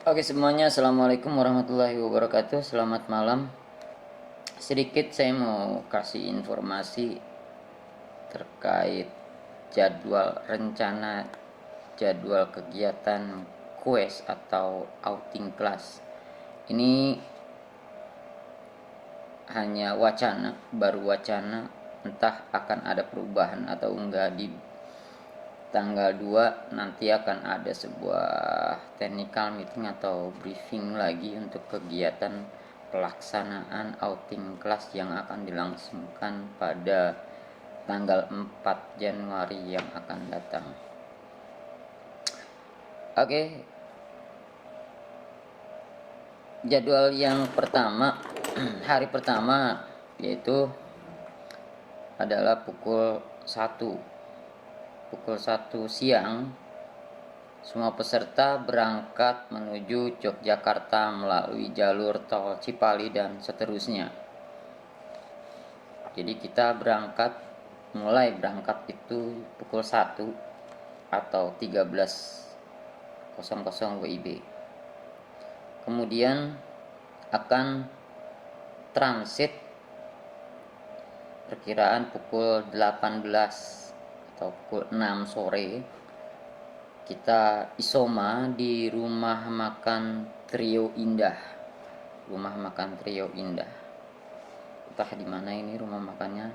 Oke semuanya, assalamualaikum warahmatullahi wabarakatuh. Selamat malam. Sedikit saya mau kasih informasi terkait jadwal kegiatan quest atau outing class. Ini hanya wacana, baru wacana, entah akan ada perubahan atau enggak. Di tanggal 2 nanti akan ada sebuah technical meeting atau briefing lagi untuk kegiatan pelaksanaan outing kelas yang akan dilangsungkan pada tanggal 4 Januari yang akan datang. Oke, jadwal yang pertama, hari pertama yaitu adalah pukul 1 siang. Semua peserta berangkat menuju Yogyakarta melalui jalur tol Cipali dan seterusnya. Jadi kita mulai berangkat itu pukul 1 atau 13.00 WIB. Kemudian akan transit perkiraan pukul 18 atau pukul 6 sore. Kita isoma di rumah makan Trio Indah. Entah di mana ini rumah makannya,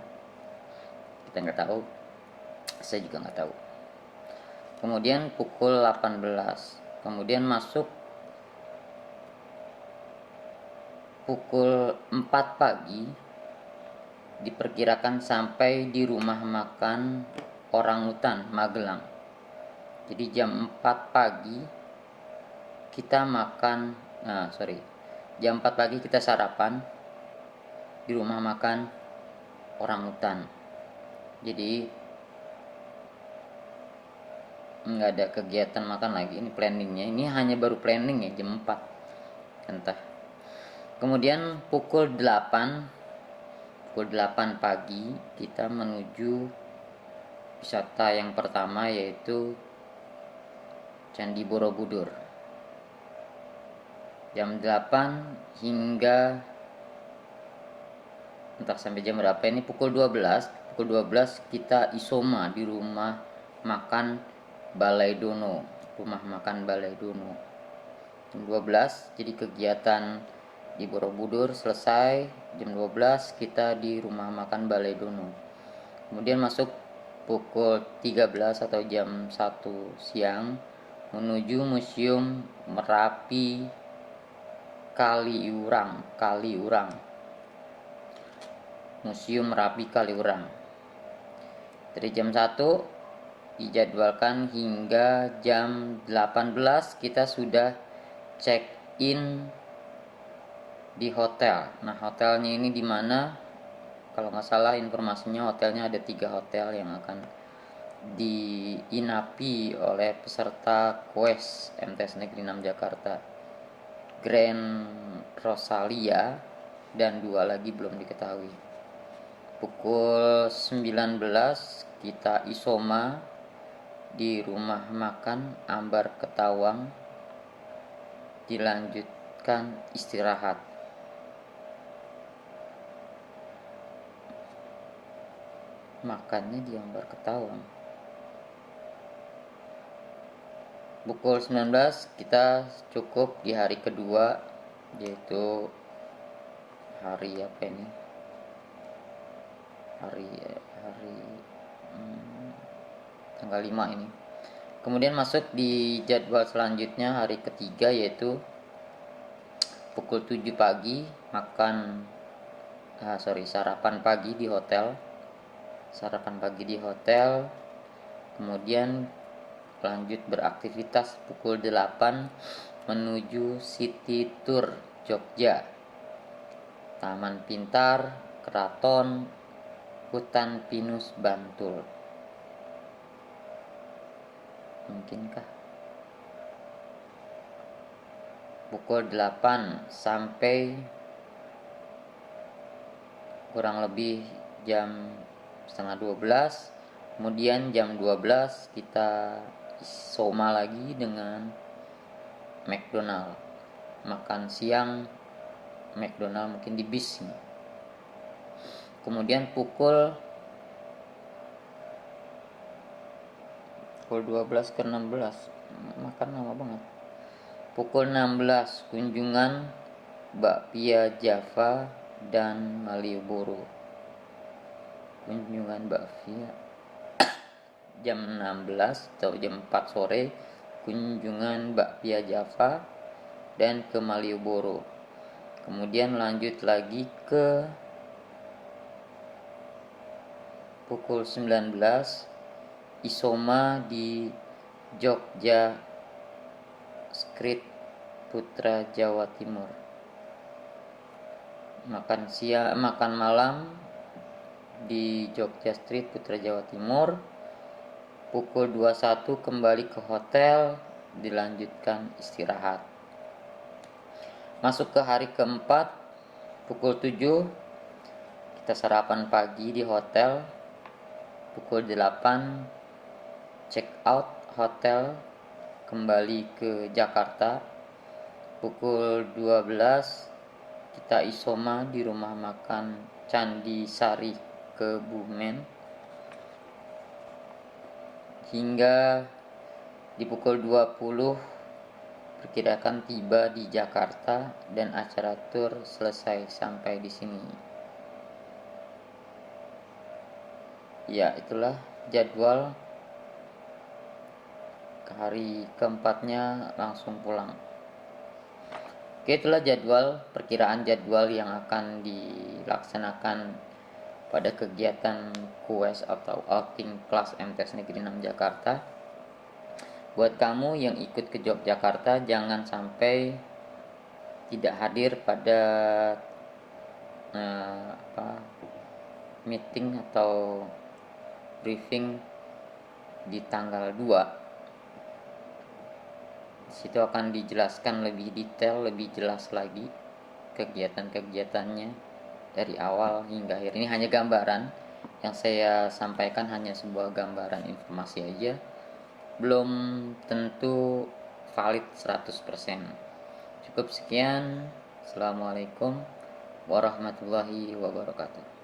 kita nggak tahu. Saya juga nggak tahu. Kemudian pukul 18. Kemudian masuk pukul 4 pagi. Diperkirakan sampai di rumah makan Orangutan Magelang. Jadi jam 4 pagi kita jam 4 pagi kita sarapan di rumah makan Orangutan. Jadi nggak ada kegiatan makan lagi, ini planningnya, ini hanya baru planning ya, jam 4 entah. Kemudian pukul 8 pagi kita menuju wisata yang pertama, yaitu Candi Borobudur. Jam 8 hingga entah sampai jam berapa, ini pukul 12 kita isoma di rumah makan Balaidono. Jam 12 jadi kegiatan di Borobudur selesai. Jam 12 kita di rumah makan Balaidono. Kemudian masuk pukul 13 atau jam 1 siang menuju Museum Merapi Kaliurang. Museum Merapi Kaliurang. Dari jam 1 dijadwalkan hingga jam 18 kita sudah check in di hotel. Nah, hotelnya ini di mana? Kalau nggak salah informasinya, hotelnya ada 3 hotel yang akan diinapi oleh peserta quest MTS Negeri 6 Jakarta. Grand Rosalia dan 2 lagi belum diketahui. Pukul 19 kita isoma di rumah makan Ambar Ketawang, dilanjutkan istirahat. Makannya di Ambar Ketawang. Pukul 19 kita cukup di hari kedua, yaitu hari apa ini? Hari tanggal 5 ini. Kemudian masuk di jadwal selanjutnya hari ketiga, yaitu pukul 7 pagi sarapan pagi di hotel. Kemudian lanjut beraktivitas pukul 8 menuju City Tour Jogja, Taman Pintar, Keraton, Hutan Pinus Bantul. Mungkinkah? Pukul 8 sampai kurang lebih jam setengah 12. Kemudian jam 12 kita isoma lagi dengan McDonald. Makan siang McDonald mungkin di bis. Kemudian pukul 12 ke 16 makan lama banget. Pukul 16 kunjungan bakpia Java dan Malioboro. Kunjungan bakpia jam 16 atau jam 4 sore, kunjungan bakpia Java dan ke Malioboro. Kemudian lanjut lagi ke pukul 19 Isoma di Jogja Street Putra Jawa Timur. Makan malam di Jogja Street Putra Jawa Timur. Pukul 21 kembali ke hotel, dilanjutkan istirahat. Masuk ke hari keempat, pukul 7 kita sarapan pagi di hotel. Pukul 8 check out hotel, kembali ke Jakarta. Pukul 12 kita isoma di rumah makan Candi Sari Kebumen, hingga di pukul 20 perkirakan tiba di Jakarta dan acara tur selesai sampai di sini. Ya, itulah jadwal. Ke hari keempatnya langsung pulang. Oke, itulah perkiraan jadwal yang akan dilaksanakan pada kegiatan kues atau outing kelas MTs Negeri 6 Jakarta. Buat kamu yang ikut ke Yogyakarta, jangan sampai tidak hadir pada meeting atau briefing di tanggal 2. Situ akan dijelaskan lebih detail, lebih jelas lagi kegiatan-kegiatannya dari awal hingga akhir. Ini hanya gambaran yang saya sampaikan, hanya sebuah gambaran informasi aja, belum tentu valid 100%. Cukup sekian. Assalamualaikum warahmatullahi wabarakatuh.